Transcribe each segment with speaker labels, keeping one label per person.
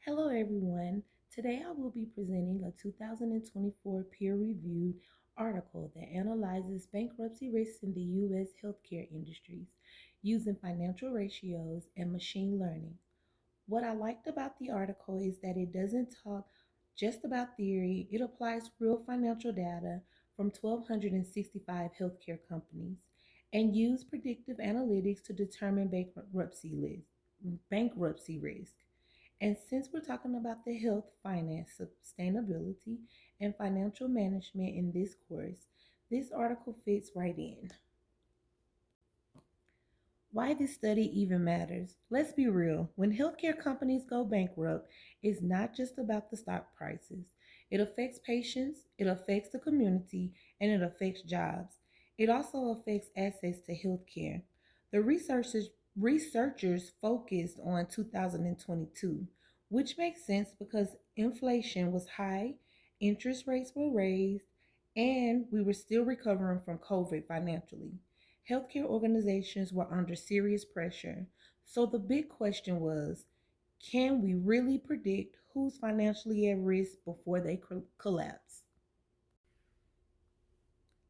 Speaker 1: Hello, everyone. Today I will be presenting a 2024 peer-reviewed article that analyzes bankruptcy risks in the U.S. healthcare industries using financial ratios and machine learning. What I liked about the article is that it doesn't talk just about theory, it applies real financial data from 1,265 healthcare companies and use predictive analytics to determine bankruptcy risk. And since we're talking about the health, finance, sustainability, and financial management in this course, this article fits right in. Why this study even matters. Let's be real. When healthcare companies go bankrupt, it's not just about the stock prices. It affects patients, it affects the community, and it affects jobs. It also affects access to healthcare. The researchers focused on 2022, which makes sense because inflation was high, interest rates were raised, and we were still recovering from COVID financially. Healthcare organizations were under serious pressure. So the big question was, can we really predict who's financially at risk before they collapse?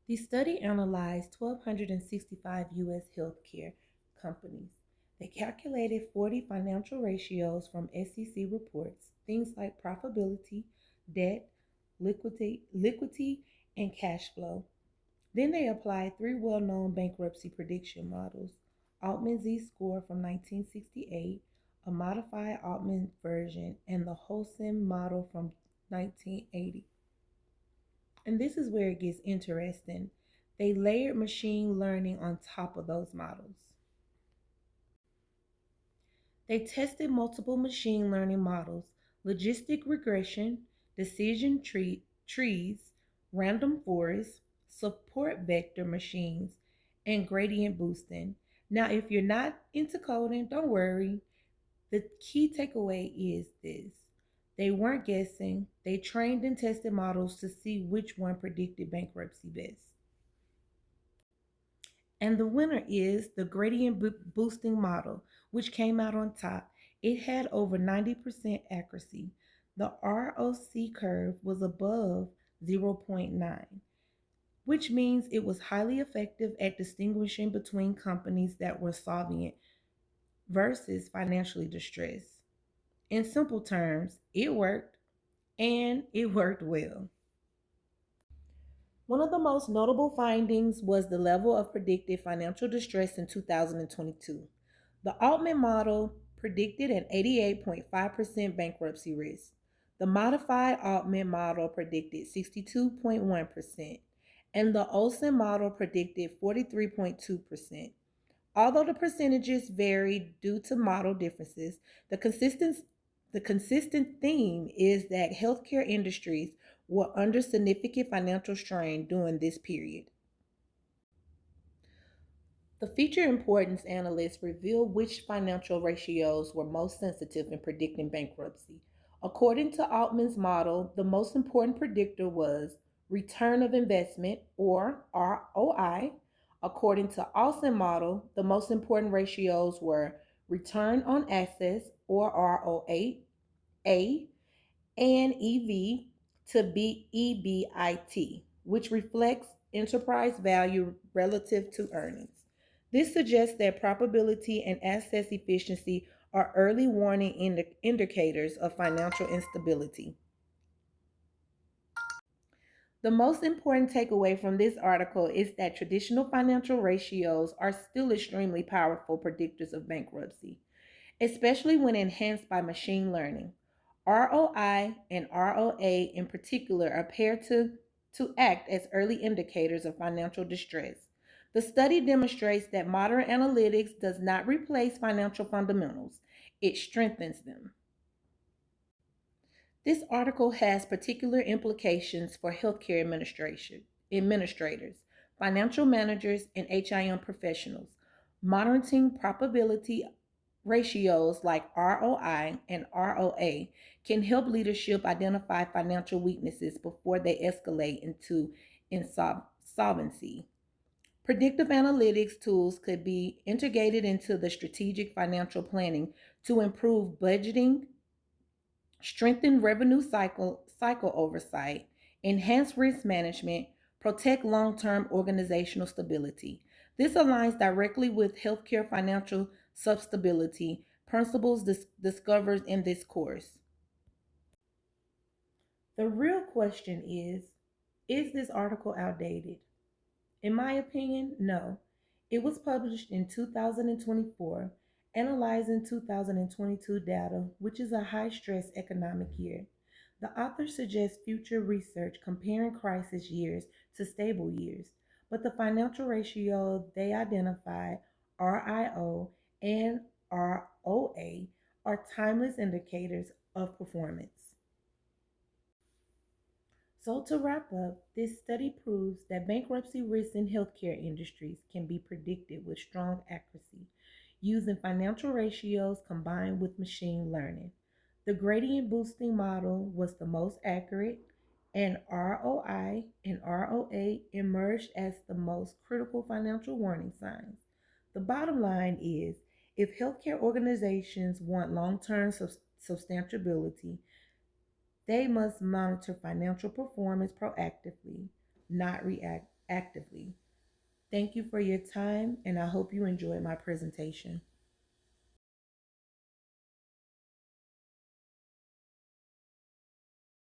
Speaker 1: The study analyzed 1,265 U.S. healthcare companies. They calculated 40 financial ratios from SEC reports, things like profitability, debt, liquidity, and cash flow. Then they applied three well-known bankruptcy prediction models: Altman Z-score from 1968, a modified Altman version, and the Holcim model from 1980. And this is where it gets interesting. They layered machine learning on top of those models. They tested multiple machine learning models: logistic regression, trees, random forests, support vector machines, and gradient boosting. Now, if you're not into coding, don't worry. The key takeaway is this: they weren't guessing, they trained and tested models to see which one predicted bankruptcy best. And the winner is the gradient boosting model, which came out on top. It had over 90% accuracy. The ROC curve was above zero point 0.9, which means it was highly effective at distinguishing between companies that were solvent versus financially distressed. In simple terms, it worked, and it worked well. One of the most notable findings was the level of predicted financial distress in 2022. The Altman model predicted an 88.5% bankruptcy risk. The modified Altman model predicted 62.1%, and the Olson model predicted 43.2%. Although the percentages varied due to model differences, the consistent theme is that healthcare industries were under significant financial strain during this period. The feature importance analysts revealed which financial ratios were most sensitive in predicting bankruptcy. According to Altman's model, the most important predictor was return of investment, or ROI. According to Olson model, the most important ratios were return on assets, or ROA, and EV to EBIT, which reflects enterprise value relative to earnings. This suggests that probability and asset efficiency are early warning indicators of financial instability. The most important takeaway from this article is that traditional financial ratios are still extremely powerful predictors of bankruptcy, especially when enhanced by machine learning. ROI and ROA in particular appear to act as early indicators of financial distress. The study demonstrates that modern analytics does not replace financial fundamentals, it strengthens them. This article has particular implications for healthcare administrators, financial managers, and HIM professionals. Monitoring probability ratios like ROI and ROA can help leadership identify financial weaknesses before they escalate into insolvency. Predictive analytics tools could be integrated into the strategic financial planning to improve budgeting, strengthen revenue cycle oversight, enhance risk management, protect long-term organizational stability. This aligns directly with healthcare financial substability principles discovered in this course. The real question is this article outdated? In my opinion, no. It was published in 2024, analyzing 2022 data, which is a high stress economic year. The author suggests future research comparing crisis years to stable years, but the financial ratio they identified, RIO and ROA, are timeless indicators of performance. So, to wrap up, this study proves that bankruptcy risks in healthcare industries can be predicted with strong accuracy using financial ratios combined with machine learning. The gradient boosting model was the most accurate, and ROI and ROA emerged as the most critical financial warning signs. The bottom line is if healthcare organizations want long term sustainability, they must monitor financial performance proactively, not reactively. Thank you for your time, and I hope you enjoyed my presentation.